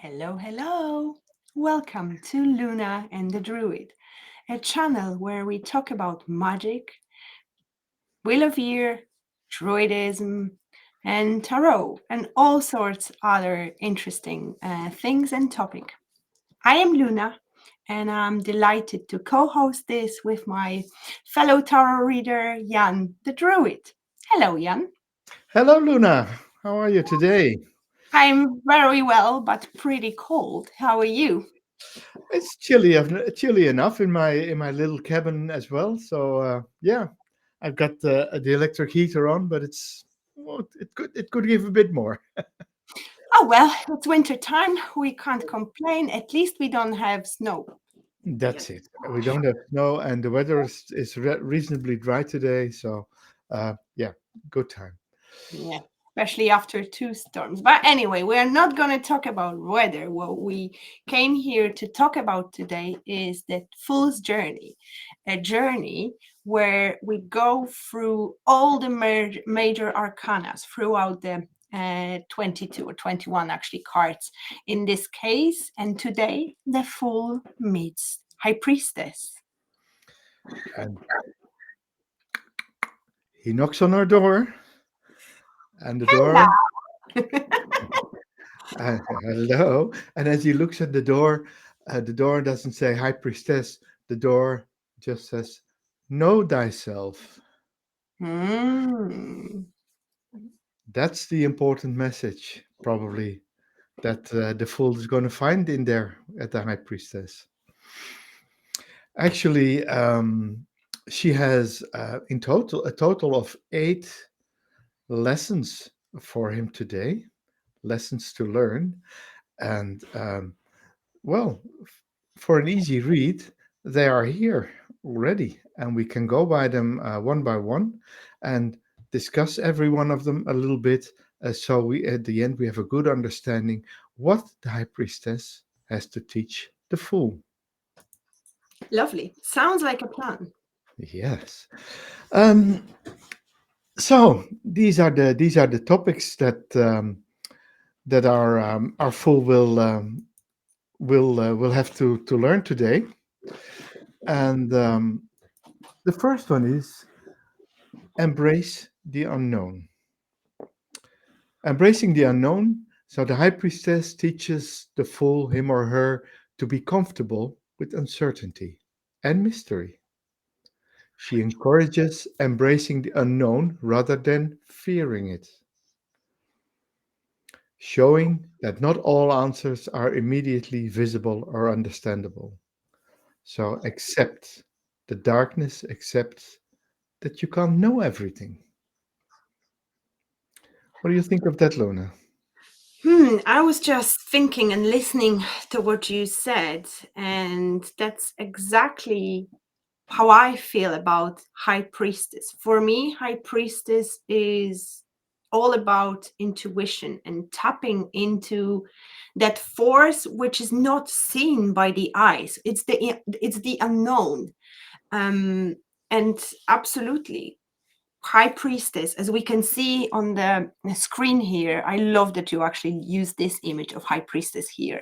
Hello, hello. Welcome to Luna and the Druid, a channel where we talk about magic, Wheel of Year, Druidism, and Tarot, and all sorts other interesting things and topic. I am Luna, and I'm delighted to co-host this with my fellow tarot reader, Jan the Druid. Hello, Jan. Hello, Luna. How are you today? I'm very well, but pretty cold. How are you? It's chilly enough in my little cabin as well. So yeah, I've got the electric heater on, but it could give a bit more. Oh well, it's winter time. We can't complain. At least we don't have snow. That's it. We don't have snow, and the weather is reasonably dry today. So yeah, good time. Yeah, especially after two storms. But anyway, we're not going to talk about weather. What we came here to talk about today is the Fool's Journey, a journey where we go through all the major arcanas throughout the 22 or 21 actually cards in this case. And today, the Fool meets High Priestess. And he knocks on our door, and the Hello. door. Hello. And as he looks at the door doesn't say "High Priestess." The door just says, "Know thyself." Hmm. That's the important message, probably, that the fool is going to find in there at the High Priestess. Actually, she has in total a total of 8 lessons for him today, lessons to learn. And well, for an easy read, they are here already, and we can go by them one by one and discuss every one of them a little bit. So we, at the end, we have a good understanding what the high priestess has to teach the fool. Lovely. Sounds like a plan. Yes. Um, so these are the topics that our fool will have to learn today, and the first one is embrace the unknown. Embracing the unknown. So the high priestess teaches the fool, him or her, to be comfortable with uncertainty and mystery. She encourages embracing the unknown rather than fearing it, showing that not all answers are immediately visible or understandable. So accept the darkness, accept that you can't know everything. What do you think of that, Lona? I was just thinking and listening to what you said, and that's exactly how I feel about High Priestess. For me, High Priestess is all about intuition and tapping into that force which is not seen by the eyes. It's the unknown. Um, and absolutely, High Priestess, as we can see on the screen here, I love that you actually use this image of High Priestess here.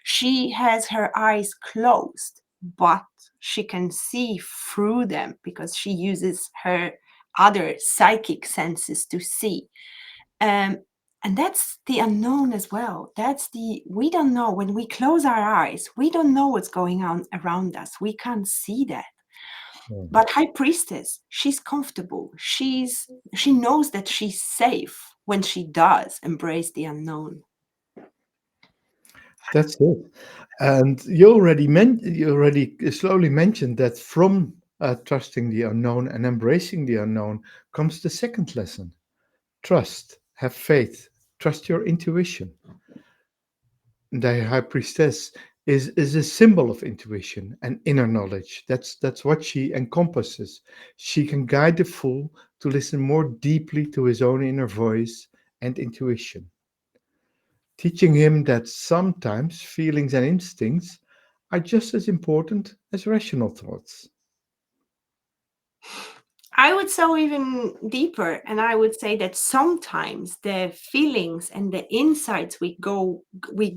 She has her eyes closed, but she can see through them because she uses her other psychic senses to see. Um, and that's the unknown as well. We don't know. When we close our eyes, we don't know what's going on around us. We can't see that. Mhm. But High Priestess, she's comfortable. She knows that she's safe when she does embrace the unknown. That's it. And you already slowly mentioned that from trusting the unknown and embracing the unknown comes the second lesson: trust, have faith, trust your intuition. The high priestess is a symbol of intuition and inner knowledge. That's what she encompasses. She can guide the fool to listen more deeply to his own inner voice and intuition, teaching him that sometimes feelings and instincts are just as important as rational thoughts. I would so even deeper, and I would say that sometimes the feelings and the insights we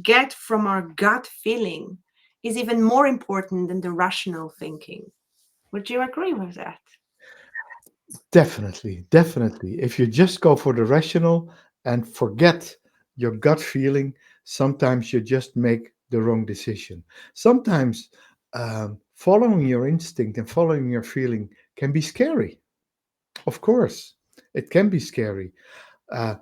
get from our gut feeling is even more important than the rational thinking. Would you agree with that? Definitely, definitely. If you just go for the rational and forget your gut feeling, sometimes you just make the wrong decision. Sometimes following your instinct and following your feeling can be scary. Of course, it can be scary. Uh,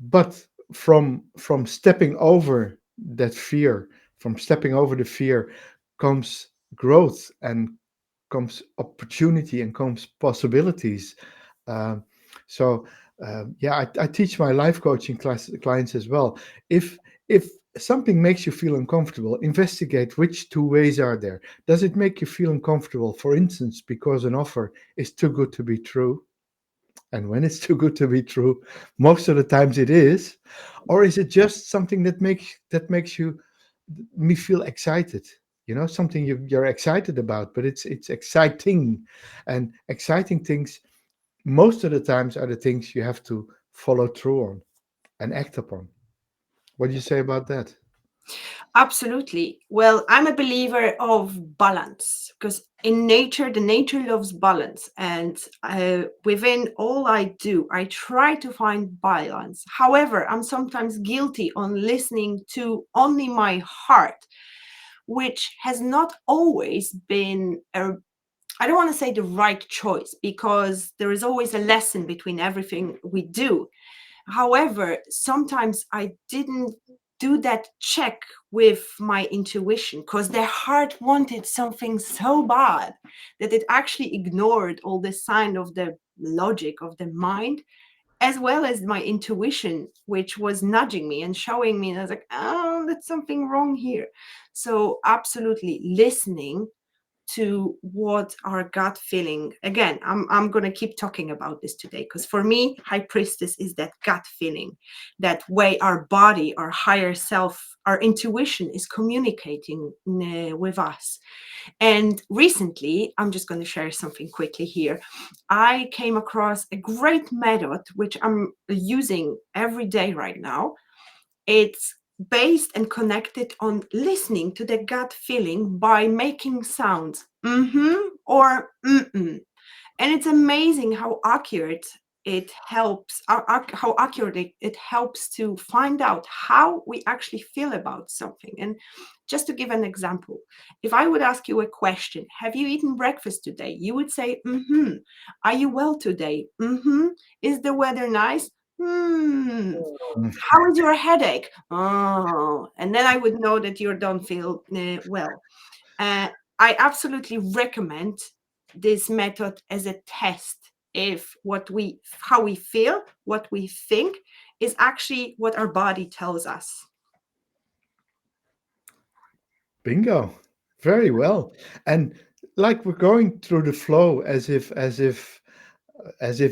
but from stepping over that fear, from stepping over the fear, comes growth and comes opportunity and comes possibilities. Um, so yeah, I teach my life coaching clients as well. If something makes you feel uncomfortable, investigate which two ways are there. Does it make you feel uncomfortable, for instance, because an offer is too good to be true? And when it's too good to be true, most of the times it is. Or is it just something that makes you me feel excited? Something you're excited about, but it's exciting, and exciting things most of the times are the things you have to follow through on and act upon. What do you say about that? Absolutely. Well, I'm a believer of balance because in nature, the nature loves balance. And within all I do, I try to find balance. However, I'm sometimes guilty on listening to only my heart, which has not always been I don't want to say the right choice because there is always a lesson between everything we do. However, sometimes I didn't do that check with my intuition because their heart wanted something so bad that it actually ignored all the sign of the logic of the mind as well as my intuition, which was nudging me and showing me. And I was like, oh, there's something wrong here. So, absolutely listening to what our gut feeling. Again, I'm going to keep talking about this today because for me, High Priestess is that gut feeling, that way our body, our higher self, our intuition is communicating with us. And recently, I'm just going to share something quickly here. I came across a great method which I'm using every day right now. It's based and connected on listening to the gut feeling by making sounds, or mm. And it's amazing how accurate it helps, how accurate it helps to find out how we actually feel about something. And just to give an example, if I would ask you a question, have you eaten breakfast today? You would say, Are you well today? Is the weather nice? Hmm. How is your headache? Oh, and then I would know that you don't feel well. Uh, I absolutely recommend this method as a test if how we feel, what we think is actually what our body tells us. Bingo. Very well. And like we're going through the flow as if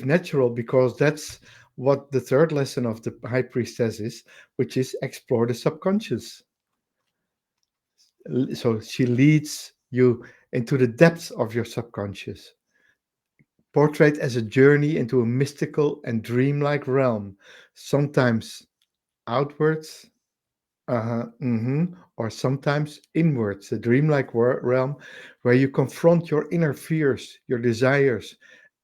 natural, because that's what the third lesson of the high priestess is, which is explore the subconscious. So she leads you into the depths of your subconscious, portrayed as a journey into a mystical and dreamlike realm, sometimes outwards, or sometimes inwards, a dreamlike realm where you confront your inner fears, your desires,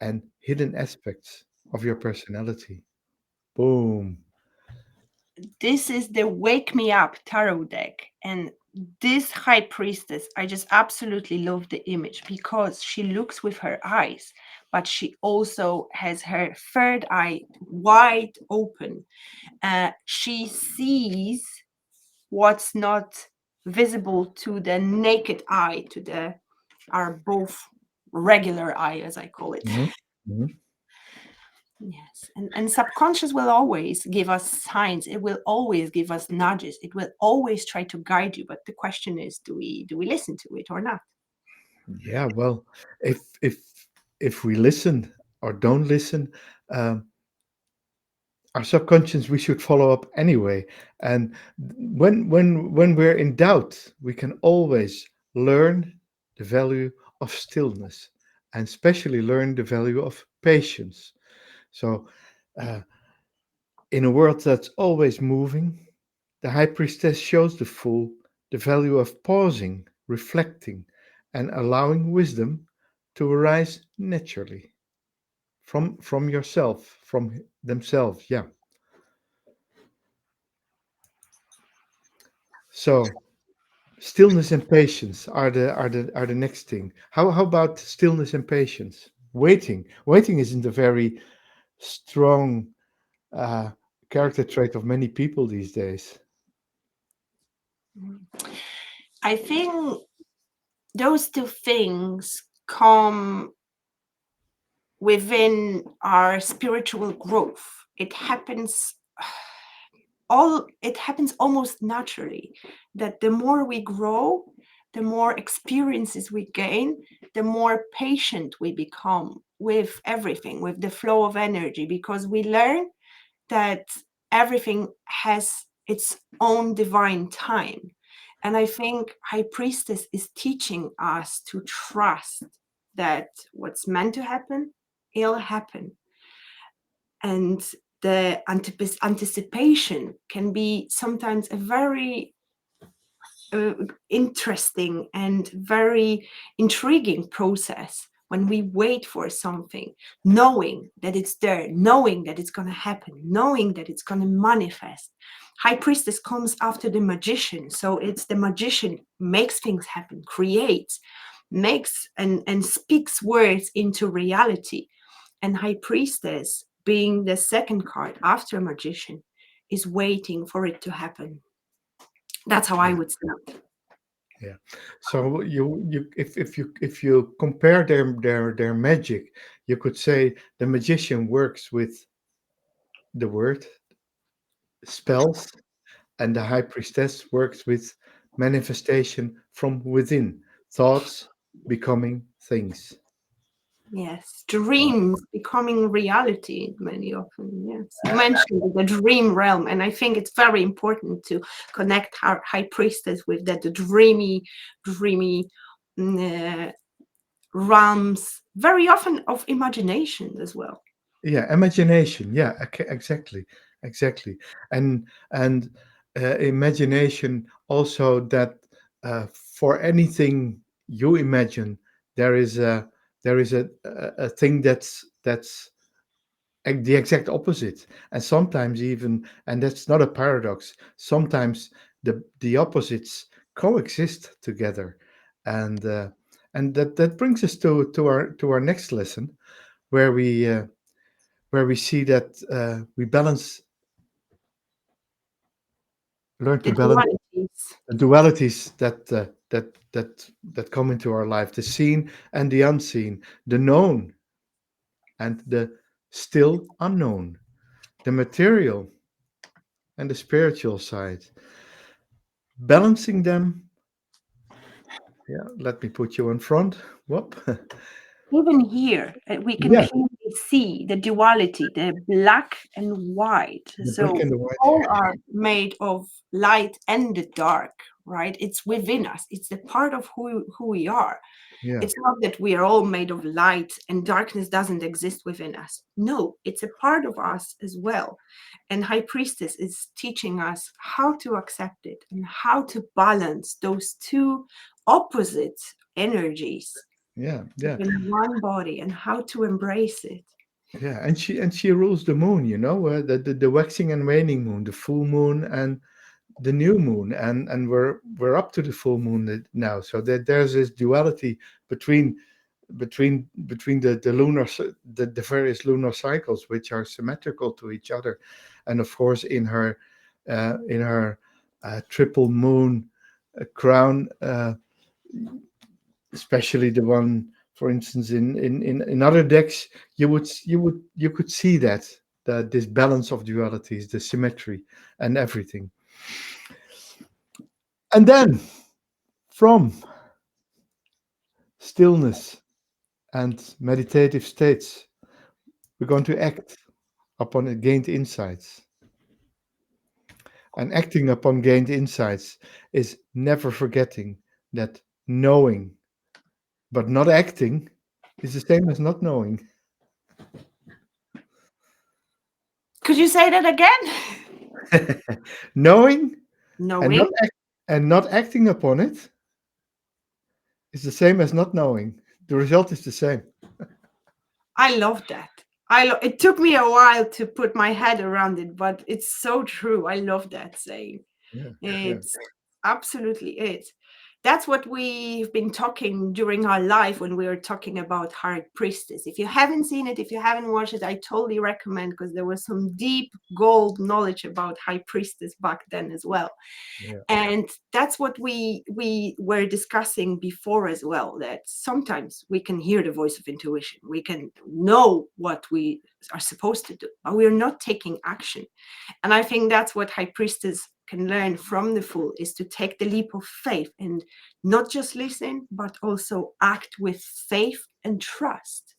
and hidden aspects of your personality. Boom. This is the Wake Me Up tarot deck. And this high priestess, I just absolutely love the image because she looks with her eyes, but she also has her third eye wide open. She sees what's not visible to the naked eye, to the our both regular eye, as I call it. Mhm, mhm. Yes, and subconscious will always give us signs. It will always give us nudges. It will always try to guide you. But the question is, do we listen to it or not? Yeah, well, if we listen or don't listen, um, our subconscious, we should follow up anyway. And when we're in doubt, we can always learn the value of stillness, and especially learn the value of patience. So, uh, in a world that's always moving, the high priestess shows the value of pausing, reflecting, and allowing wisdom to arise naturally from yourself, from themselves. Yeah. So stillness and patience are the next thing. How about stillness and patience? Waiting isn't a very strong uh, character trait of many people these days. I think those two things come within our spiritual growth. It happens it happens almost naturally, that the more we grow, the more experiences we gain, the more patient we become with everything, with the flow of energy, because we learn that everything has its own divine time. And I think High Priestess is teaching us to trust that what's meant to happen, it'll happen. And the anticipation can be sometimes a very uh, interesting and very intriguing process when we wait for something, knowing that it's there, knowing that it's going to happen, knowing that it's going to manifest. High Priestess comes after the magician, so it's the magician makes things happen, creates, makes and speaks words into reality. And High Priestess, being the second card after magician, is waiting for it to happen. That's how I Yeah, would say it. yeah. So if you compare their magic, you could say the magician works with the word spells, and the high priestess works with manifestation from within, thoughts becoming things. Yes, Wow. dreams becoming reality many often. Yes, you mentioned the dream realm, and I think it's very important to connect our High Priestess with that dreamy mm, realms, very often of imagination as well. Yeah, imagination. Yeah, exactly, exactly. And imagination also that for anything you imagine, there is a thing that's the exact opposite, and sometimes even, and that's not a paradox. Sometimes the opposites coexist together, and that brings us to our next lesson, where we see that we learn to The balance dualities. the dualities that come into our life, the seen and the unseen, the known and the still unknown, the material and the spiritual side. Balancing them, yeah, let me put you in front. Whoop. Even here, we can Yeah, clearly see the duality, the black and white. the So black and the we white. all are made of light and the dark, right? It's within us. It's the part of who we are. Yeah, It's not that we are all made of light and darkness doesn't exist within us. No, it's a part of us as well. And High Priestess is teaching us how to accept it and how to balance those two opposite energies yeah, yeah, within one body and how to embrace it. yeah. And she rules the moon. The waxing and waning moon, the full moon and the new moon, and we're up to the full moon now, so that there's this duality between the the various lunar cycles, which are symmetrical to each other. And of course, in her triple moon crown, especially the one, for instance, in other decks, you could see that this balance of dualities, the symmetry and everything. And then from stillness and meditative states, we're going to act upon gained insights. And acting upon gained insights is never forgetting that knowing but not acting is the same as not knowing. Could you say that again? Knowing and Knowing. not acting upon it is the same as not knowing. The result is the same. I love that. It took me a while to put my head around it, but it's so true. I love that saying. Yeah, yeah, It's absolutely it. That's what we've been talking during our life when we were talking about High Priestess. If you haven't seen it, if you haven't watched it, I totally recommend, because there was some deep gold knowledge about High Priestess back then as well. yeah, And that's what we were discussing before as well, that sometimes we can hear the voice of intuition, we can know what we are supposed to do, but we're not taking action. And I think that's what High Priestess can learn from the Fool, is to take the leap of faith and not just listen, but also act with faith and trust.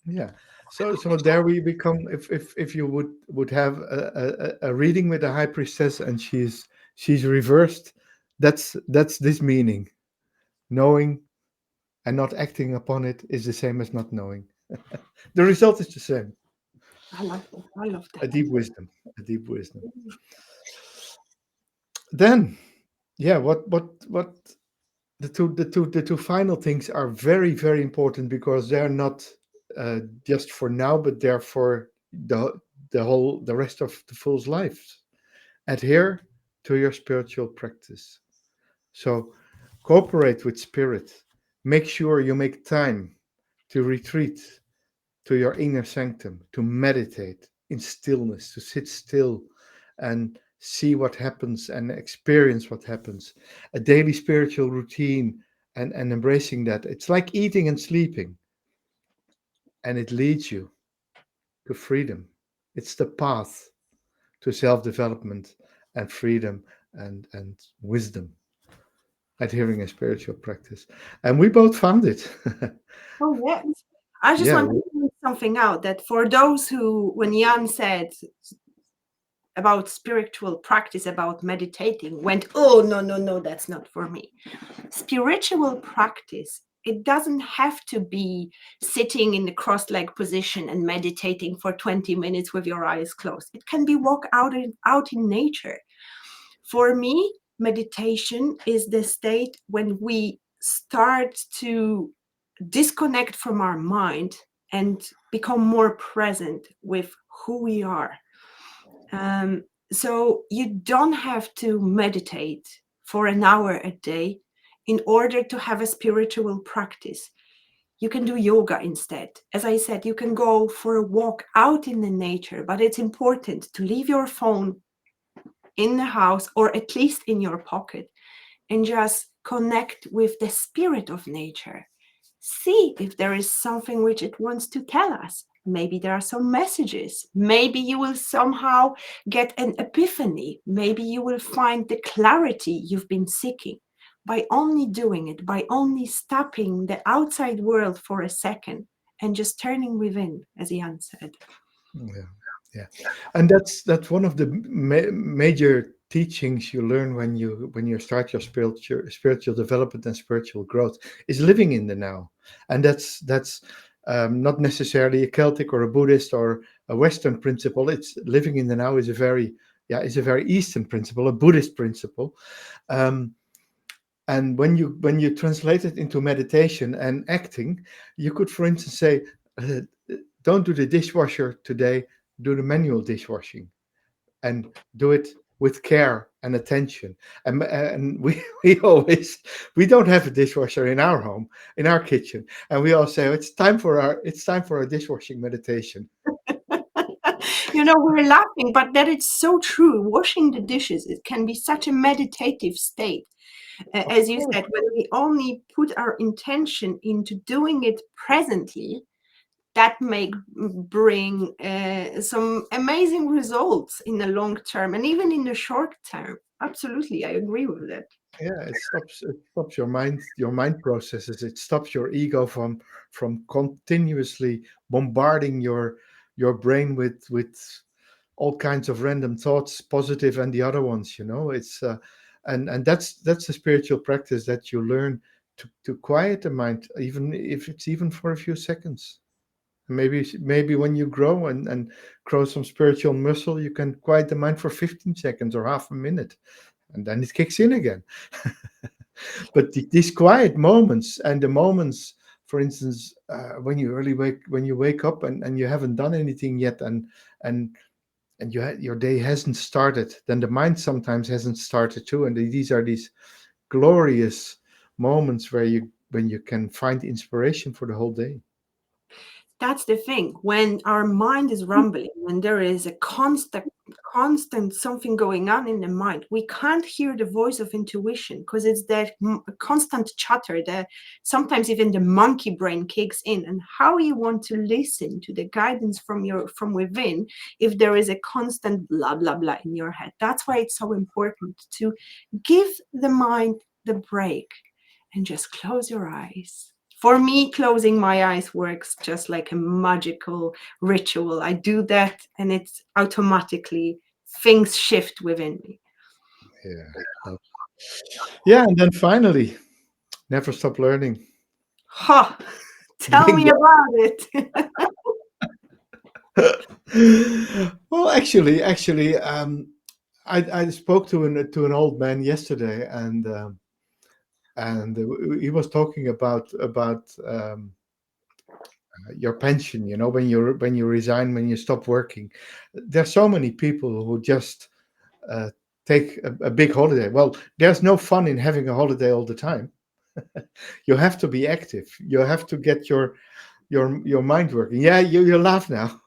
yeah. So there we become. If you would have a reading with a high priestess and she's reversed, that's this meaning. Knowing and not acting upon it is the same as not knowing. The result is the same. I love that. I love A that. deep wisdom. A deep wisdom. Then, yeah, what the two final things are very very important, because they're not just for now, but they're for the rest of the fool's life. Adhere to your spiritual practice. So cooperate with spirit. Make sure you make time to retreat to your inner sanctum, to meditate in stillness, to sit still and see what happens and experience what happens. A daily spiritual routine, and embracing that. It's like eating and sleeping, and it leads you to freedom. It's the path to self development and freedom and wisdom, adhering a spiritual practice. And we both found it. Oh, yes. I just Yeah, want to point something out, that for those who, when Jan said about spiritual practice, about meditating, went, oh, no, no, no, that's not for me. Spiritual practice, it doesn't have to be sitting in the cross-leg position and meditating for 20 minutes with your eyes closed. It can be walk out in nature. For me, meditation is the state when we start to disconnect from our mind and become more present with who we are. Um, so you don't have to meditate for an hour a day in order to have a spiritual practice. You can do yoga instead. As I said, you can go for a walk out in the nature, but it's important to leave your phone in the house, or at least in your pocket, and just connect with the spirit of nature. See if there is something which it wants to tell us. Maybe there are some messages. Maybe you will somehow get an epiphany. Maybe you will find the clarity you've been seeking by only doing it, by only stopping the outside world for a second and just turning within, as Jan said. yeah, yeah. And that's one of the major teachings you learn when you start your spiritual development and spiritual growth, is living in the now. And that's not necessarily a Celtic or a Buddhist or a Western principle. It's living in the now is a very, yeah, is a very Eastern principle, a Buddhist principle. Um, and when you translate it into meditation and acting, you could, for instance, say, uh, don't do the dishwasher today, do the manual dishwashing, and do it with care and attention. And we always, we don't have a dishwasher in our home, in our kitchen, and we all say, it's time for a dishwashing meditation. We're laughing, but that is so true. Washing the dishes, it can be such a meditative state. Of As you course. said, when we only put our intention into doing it presently, that may bring some amazing results in the long term and even in the short term. Absolutely, I agree with that. Yeah, it stops your mind processes. It stops your ego from continuously bombarding your brain with all kinds of random thoughts, positive and the other ones. It's and that's a spiritual practice that you learn to quiet the mind, even if it's even for a few seconds. Maybe when you grow and grow some spiritual muscle, you can quiet the mind for 15 seconds or half a minute, and then it kicks in again. But these quiet moments and the moments, for instance, when you wake up and you haven't done anything yet, and your day hasn't started, then the mind sometimes hasn't started too, and these are these glorious moments where you when you can find inspiration for the whole day. That's the thing. When our mind is rumbling, when there is a constant something going on in the mind, we can't hear the voice of intuition because it's that constant chatter that sometimes even the monkey brain kicks in. And how you want to listen to the guidance from within if there is a constant blah blah blah in your head? That's why it's so important to give the mind the break and just close your eyes. For me, closing my eyes works just like a magical ritual. I do that and it's automatically things shift within me. Yeah. Yeah, and then finally, never stop learning. Ha! Tell me Bingo. about it. Well, I spoke to an old man yesterday, and he was talking about your pension. You know, when you resign, when you stop working, there's so many people who just uh, take a big holiday. Well, there's no fun in having a holiday all the time. You have to be active. You have to get your mind working. Yeah, you laugh now.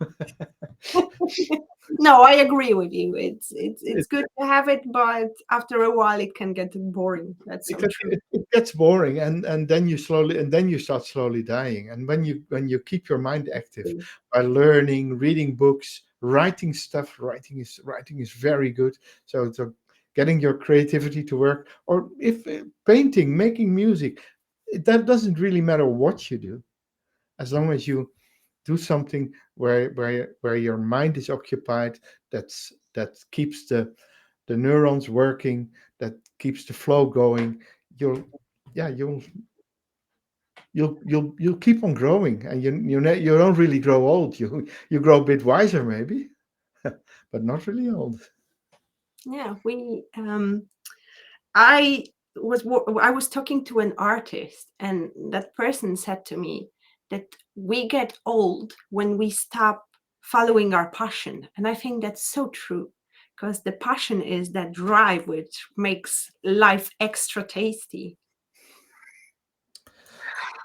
No, I agree with you. It's It, good to have it, but after a while it can get boring. That's so true. it gets boring, and then you start slowly dying. And when you keep your mind active by learning, reading books, writing stuff, writing is very good. So getting your creativity to work, or if painting, making music, that doesn't really matter what you do, as long as you do something where your mind is occupied, that keeps the neurons working, that keeps the flow going. You'll yeah you'll keep on growing, and you don't really grow old. You grow a bit wiser maybe, but not really old. Yeah, I I was talking to an artist, and that person said to me that we get old when we stop following our passion, and I think that's so true because the passion is that drive which makes life extra tasty.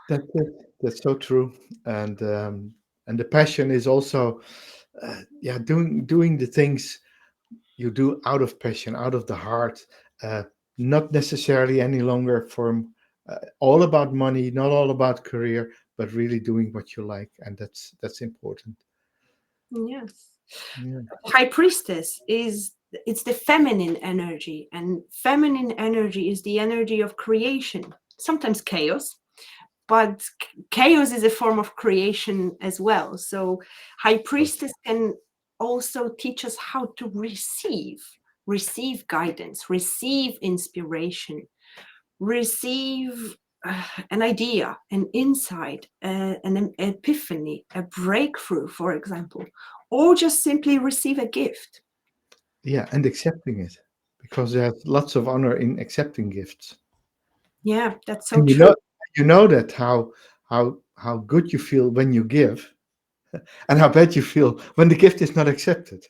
That's so true. And the passion is also doing the things you do out of passion, out of the heart, uh, not necessarily any longer from all about money, not all about career, but really doing what you like, and that's important. Yes. Yeah, High Priestess is it's the feminine energy, and feminine energy is the energy of creation, sometimes chaos, but chaos is a form of creation as well. So High Priestess can also teach us how to receive guidance, receive inspiration, receive an idea, an insight, an epiphany, a breakthrough, for example, or just simply receive a gift. yeah, and accepting it, because there's lots of honor in accepting gifts, Yeah, that's so and true. you know that how good you feel when you give, and how bad you feel when the gift is not accepted.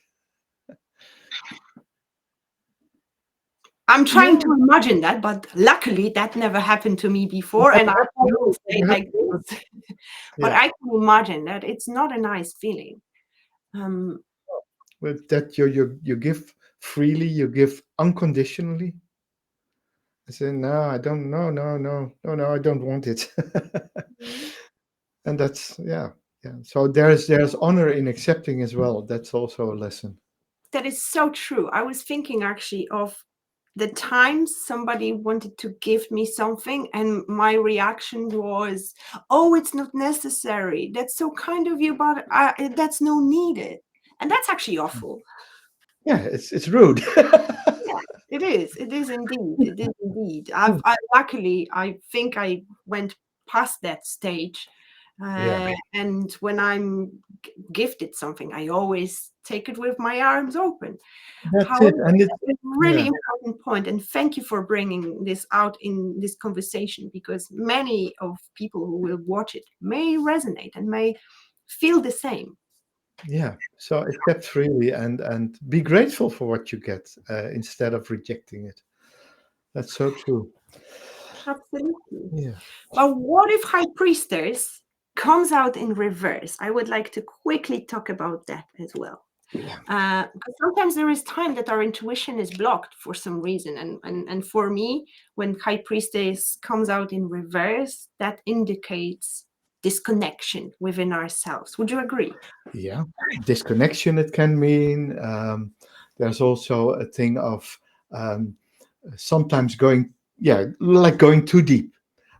I'm trying Yeah, to imagine that, but luckily that never happened to me before, and I always stay never like happened, but this. But yeah, I can imagine that it's not a nice feeling. Um, with that you give freely, you give unconditionally. I say, no, I don't, no, I don't want it. And that's, yeah. So there's honor in accepting as well. That's also a lesson. that is so true. I was thinking actually of the times somebody wanted to give me something, and my reaction was, "Oh, it's not necessary. That's so kind of you, but that's no needed." And that's actually awful. Yeah, it's rude. Yeah, it is. It is indeed. It is indeed. I luckily I think I went past that stage, Yeah, And when I'm gifted something, I always take it with my arms open. that's it. However, And it's a really yeah, important point, and thank you for bringing this out in this conversation, because many of people who will watch it may resonate and may feel the same. yeah. So accept freely and be grateful for what you get instead of rejecting it. That's so true. Absolutely. Yeah, But what if High Priestess comes out in reverse? I would like to quickly talk about that as well. yeah, Because sometimes there is time that our intuition is blocked for some reason. And for me, when High Priestess comes out in reverse, that indicates disconnection within ourselves. Would you agree? yeah. Disconnection. It can mean. There's also a thing of um, sometimes going, yeah, like going too deep.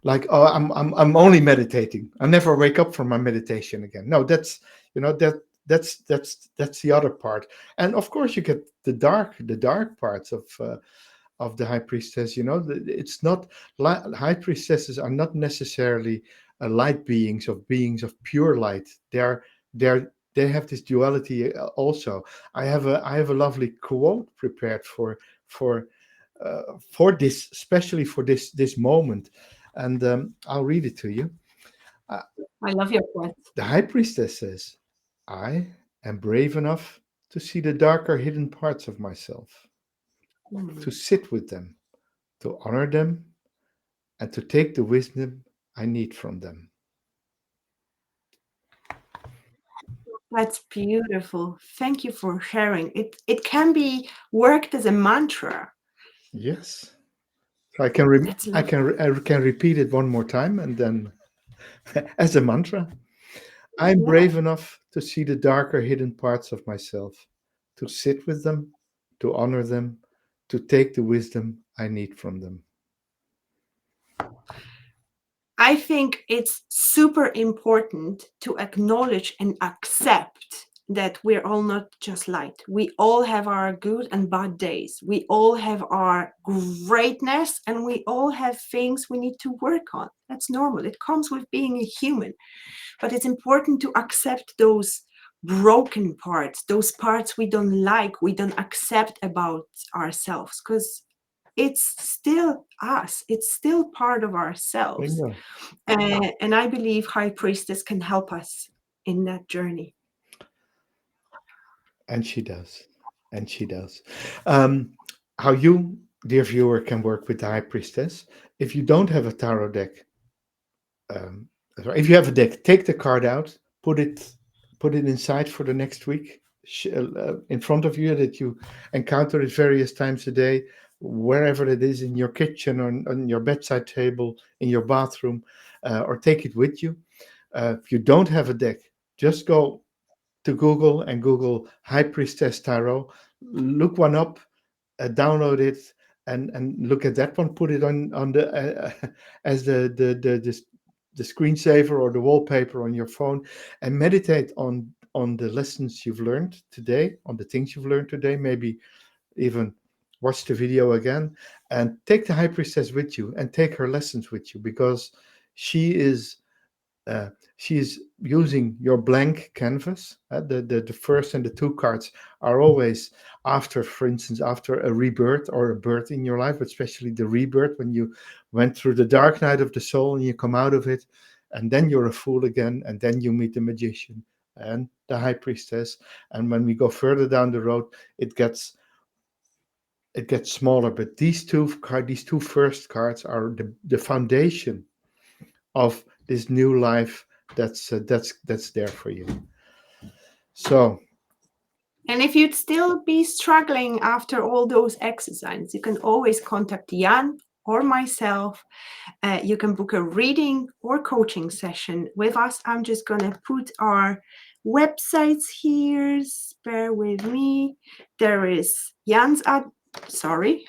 Like, oh, I'm only meditating. I never wake up from my meditation again. No, that's that's the other part. And of course, you get the dark parts of the high priestess. It's not high priestesses are not necessarily light beings of pure light. They have this duality also. I have a lovely quote prepared for this, especially for this moment, and I'll read it to you. Uh, I love your point. the high priestess says, "I am brave enough to see the darker hidden parts of myself, Hmm. to sit with them, to honor them, and to take the wisdom I need from them." That's beautiful. Thank you for sharing. It can be worked as a mantra. Yes. So I can re- That's lovely. I can repeat it one more time, and then as a mantra. I'm Yeah. brave enough to see the darker hidden parts of myself, to sit with them, to honor them, to take the wisdom I need from them. I think it's super important to acknowledge and accept that we're all not just light. We all have our good and bad days. We all have our greatness and we all have things we need to work on. That's normal. It comes with being a human. But it's important to accept those broken parts, those parts we don't like, we don't accept about ourselves, because it's still us, it's still part of ourselves. Bingo. And I believe High Priestess can help us in that journey. And she does. And she does. Um, how you, dear viewer, can work with the High Priestess. If you don't have a tarot deck, um, if you have a deck, take the card out, put it inside for the next week, in front of you, that you encounter it various times a day, wherever it is, in your kitchen, on your bedside table, in your bathroom, or take it with you. If you don't have a deck, just go to Google and Google High Priestess Tarot. Look one up, download it, and look at that one. Put it on the as the screensaver or the wallpaper on your phone, and meditate on the lessons you've learned today, on the things you've learned today. Maybe even watch the video again, and take the high priestess with you and take her lessons with you, because she is uh, she's using your blank canvas. The first and the two cards are always after, for instance, after a rebirth or a birth in your life, especially the rebirth, when you went through the dark night of the soul and you come out of it, and then you're a fool again, and then you meet the magician and the high priestess. And when we go further down the road, it gets it gets smaller. But these two first cards are the foundation of this new life that's there for you. So And if you'd still be struggling after all those exercises, you can always contact Jan or myself. You can book a reading or coaching session with us. I'm just going to put our websites here. Bear with me. There is Jan's sorry,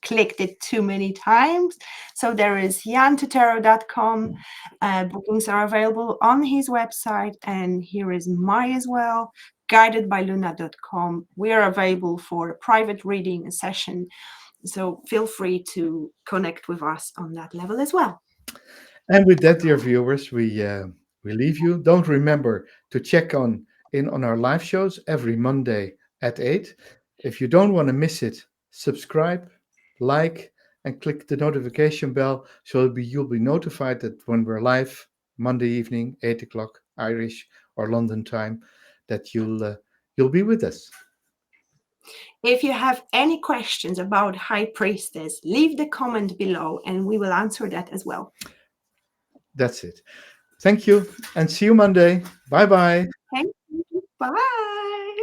clicked it too many times. So there is yantotero.com. Bookings are available on his website. And here is my as well, guidedbyluna.com. We are available for a private reading session. So feel free to connect with us on that level as well. and with that, dear viewers, we leave you. Don't remember to check in on our live shows every Monday at 8. If you don't want to miss it, subscribe, like, and click the notification bell so you'll be notified that when we're live Monday evening, 8 o'clock Irish or London time, that you'll be with us. If you have any questions about High Priestess, leave the comment below and we will answer that as well. That's it. Thank you and see you Monday. Bye bye. Thank you. Bye.